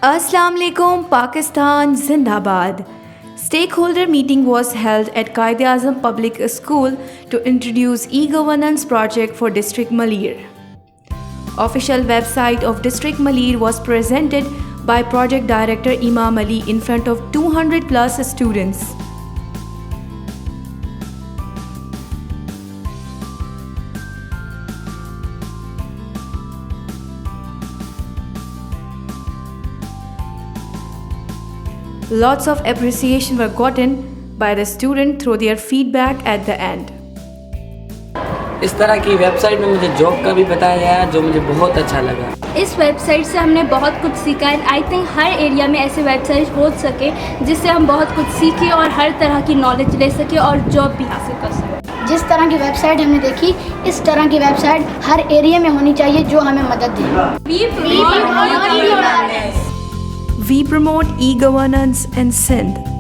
Assalamu alaikum, Pakistan Zindabad. Stakeholder meeting was held at Quaid-e-Azam Public School to introduce e-governance project for District Malir. Official website of District Malir was presented by Project Director Imam Ali in front of 200 plus students. Lots of appreciation were gotten by the student through their feedback at the end. इस तरह की website में मुझे job का भी बताया गया जो मुझे बहुत अच्छा लगा। इस वेबसाइट से हमने बहुत कुछ सीखा है। आई थिंक हर एरिया में ऐसे वेबसाइट हो सके जिससे हम बहुत कुछ सीखें और हर तरह की नॉलेज ले सकें और जॉब भी हासिल कर सकें। जिस तरह की वेबसाइट हमने देखी, इस तरह की वेबसाइट हर एरिया में होनी चाहिए जो हमें मदद दे। We promote e-governance in Sindh.